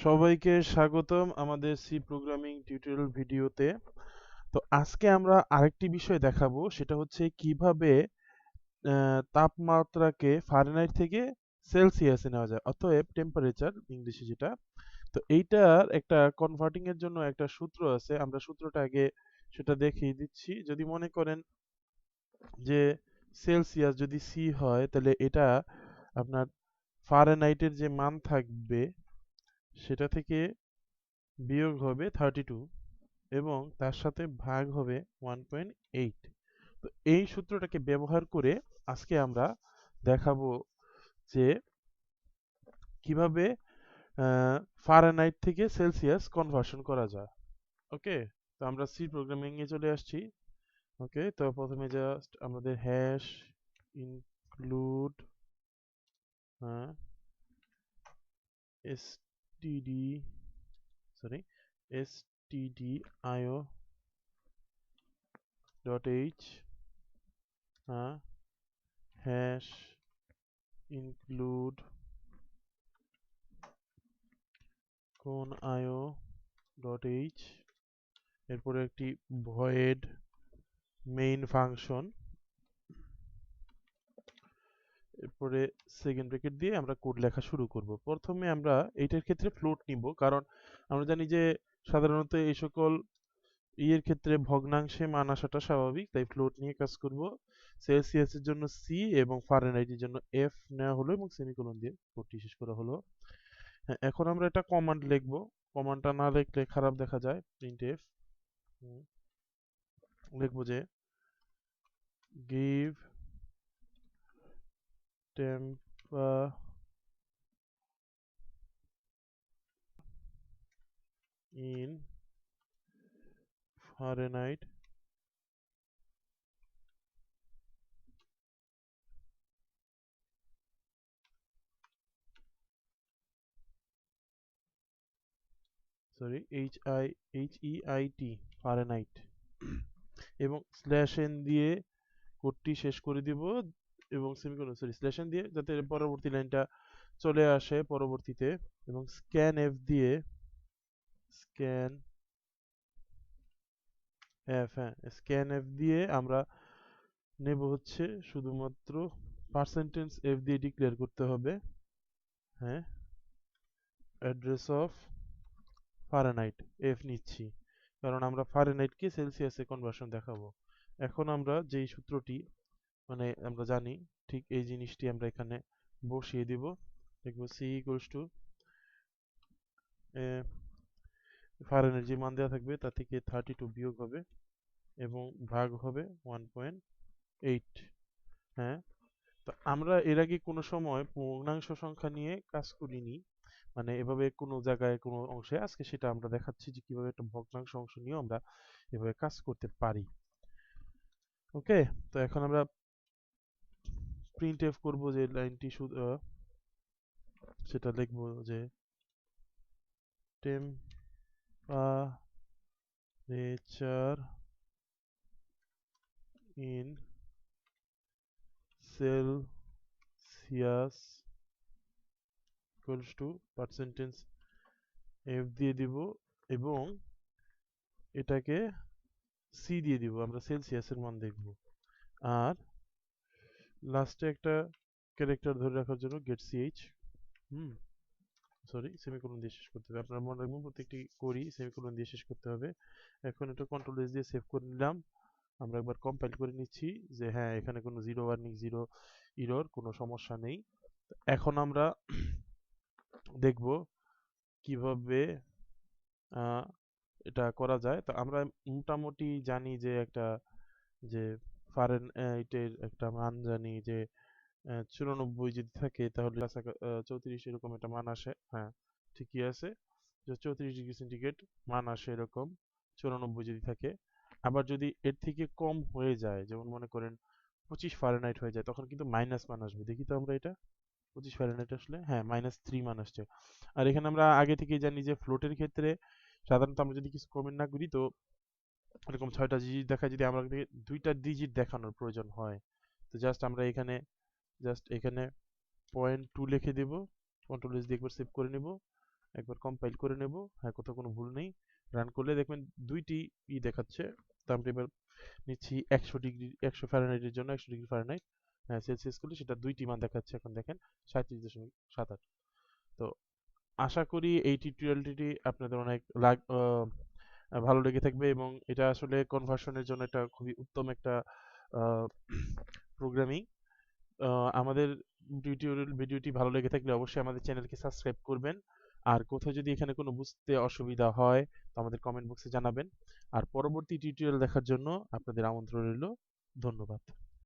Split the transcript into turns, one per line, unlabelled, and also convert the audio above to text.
সবাইকে স্বাগতম আমাদের সি প্রোগ্রামিং টিউটোরিয়াল ভিডিওতে। তো আজকে আমরা আরেকটি বিষয় দেখাবো, সেটা হচ্ছে কিভাবে তাপমাত্রাকে ফারেনহাইট থেকে সেলসিয়াসে নেওয়া যায়, অতএব টেম্পারেচার ইংলিশে যেটা। তো এইটার একটা কনভার্টিং এর জন্য একটা সূত্র আছে, আমরা সূত্রটা আগে সেটা দেখিয়ে দিচ্ছি। যদি মনে করেন যে সেলসিয়াস যদি সি হয়, তাহলে এটা আপনার ফারেনহাইটের যে মান থাকবে সেটা থেকে বিয়োগ হবে 32 এবং তার সাথে ভাগ হবে 1.8। তো এই সূত্রটাকে ব্যবহার করে আজকে আমরা দেখাবো যে কিভাবে ফারেনহাইট থেকে সেলসিয়াস কনভার্সন করা যায়। ওকে, তো আমরা সি প্রোগ্রামিং এ চলে আসছি। ওকে, তো প্রথমে জাস্ট আমাদের hash include STD sorry stdio dot H hash include কোন আইও ডট এইচ, এরপরে একটি ভয়েড মেইন ফাংশন, এরপরে সেকেন্ড ব্র্যাকেট দিয়ে আমরা কোড লেখা শুরু করব। প্রথমে আমরা এইটার ক্ষেত্রে ফ্লোট নিব, কারণ আমরা জানি যে সাধারণত এই সকল ইয়ের ক্ষেত্রে ভগ্নাংশে মান আসাটা স্বাভাবিক, তাই ফ্লোট নিয়ে কাজ করব। সেলসিয়াসের জন্য সি এবং ফারেনহাইটের জন্য এফ নেওয়া হলো এবং সেমিকোলন দিয়ে কোডটি শেষ করা হলো। হ্যাঁ, এখন আমরা একটা কমান্ড লিখব। কমান্ডটা না লিখলে খারাপ দেখা যায়। প্রিন্টএফ লিখব যে give temper in Fahrenheit H-E-I-T Fahrenheit এবং স্ল্যাশ এন দিয়ে কোডটি শেষ করে দিব এবং সেমিকোলন স্ল্যাশ এন দিয়ে যাতে পরবর্তী লাইনটা চলে আসে পরবর্তীতে, এবং স্ক্যান এফ দিয়ে স্ক্যান আমরা নেব হচ্ছে শুধুমাত্র পার্সেন্টেজ এফ দিয়ে ডিক্লেয়ার করতে হবে। হ্যাঁ, অ্যাড্রেস অফ ফারেনহাইট এফ নিচ্ছি, কারণ আমরা ফারেনহাইটকে সেলসিয়াসে কনভার্সন দেখাবো। এখন আমরা যেই সূত্রটি মানে আমরা জানি, ঠিক এই জিনিসটি আমরা এখানে বসিয়ে দিব। দেখব সি ইকুয়ালস টু ফারেনহাইট যে মান দেওয়া থাকবে তা থেকে 32 বিয়োগ হবে এবং ভাগ হবে 1.8। হ্যাঁ, তো আমরা এর আগে কোনো সময় পূর্ণাংশ সংখ্যা নিয়ে কাজ করিনি, মানে এভাবে কোনো জায়গায় কোনো অংশে। আজকে সেটা আমরা দেখাচ্ছি যে কিভাবে একটা ভগ্নাংশ অংশ নিয়েও আমরা এভাবে কাজ করতে পারি। ওকে, তো এখন আমরা প্রিন্টএফ করব যে লাইনটি শুধু সেটা লিখব যে temperature in Celsius equals to percentage F দিয়ে দিব এবং এটাকে সি দিয়ে দিব, আমরা সেলসিয়াসের মান দেখব। আর লাস্টে একটা ক্যারেক্টার ধরে রাখার জন্য গেট সিএইচ সেমিকোলন দিয়ে শেষ করতে হবে। আপনারা মনে রাখবেন প্রত্যেকটি করি সেমিকোলন দিয়ে শেষ করতে হবে। এখন এটা কন্ট্রোল এস দিয়ে সেভ করে নিলাম। আমরা একবার কম্পাইল করে নিচ্ছি যে হ্যাঁ, এখানে কোনো জিরো ওয়ার্নিং, জিরো এরর, কোনো সমস্যা নেই। এখন আমরা দেখব কিভাবে এটা করা যায়। তো আমরা মোটামুটি জানি যে একটা যে ফারেনহাইটের একটা মান জানি যে 94 যদি থাকে তাহলে 34 এরকম একটা মান আসে। হ্যাঁ, ঠিকই আছে, যে 34 ডিগ্রি সেন্টিগ্রেড মান আসে এরকম 94 যদি থাকে। আবার যদি এর থেকে কম হয়ে যায়, যেমন মনে করেন 25 ফারেনহাইট হয়ে যায়, তখন কিন্তু মাইনাস মান আসবে। দেখি তো আমরা এটা 25 ফারেনহাইট আসলে, হ্যাঁ, -3 মান আসছে। আর এখানে আমরা আগে থেকেই জানি যে ফ্লোটের ক্ষেত্রে সাধারণত আমরা যদি কিছু কমেন্ট না করি তো এরকম 6টা ডিজিট দেখায়, যদি আমরা 2টা ডিজিট দেখানোর প্রয়োজন হয় তো আমরা এখানে 0.2 লিখে দেব, কন্ট্রোল এস দিয়ে একবার সেভ করে নেব। একবার কম্পাইল করে নেব। হ্যাঁ, কোথাও কোনো ভুল নেই। রান করলে দেখবেন ২ টি দেখাচ্ছে। তো আমরা এবার নিচ্ছি ১০০ ফারেনহাইটের জন্য ১০০ ডিগ্রি ফারেনহাইট। হ্যাঁ, সেলসিয়াস করলে সেটা ২ টি মান দেখাচ্ছে এখন দেখেন ৩৭.৭৮। তো আশা করি এই টিউটোরিয়ালটি আপনাদের অনেক ভালো লেগে থাকবে এবং এটা আসলে কনভার্সনের জন্য একটা খুবই উত্তম একটা আ প্রোগ্রামিং। আমাদের টিউটোরিয়াল ভিডিওটি ভালো লেগে থাকলে অবশ্যই আমাদের চ্যানেলকে সাবস্ক্রাইব করবেন। আর কোথাও যদি এখানে কোনো বুঝতে অসুবিধা হয় তো আমাদের কমেন্ট বক্সে জানাবেন। আর পরবর্তী টিউটোরিয়াল দেখার জন্য আপনাদের আমন্ত্রণ রইলো। ধন্যবাদ।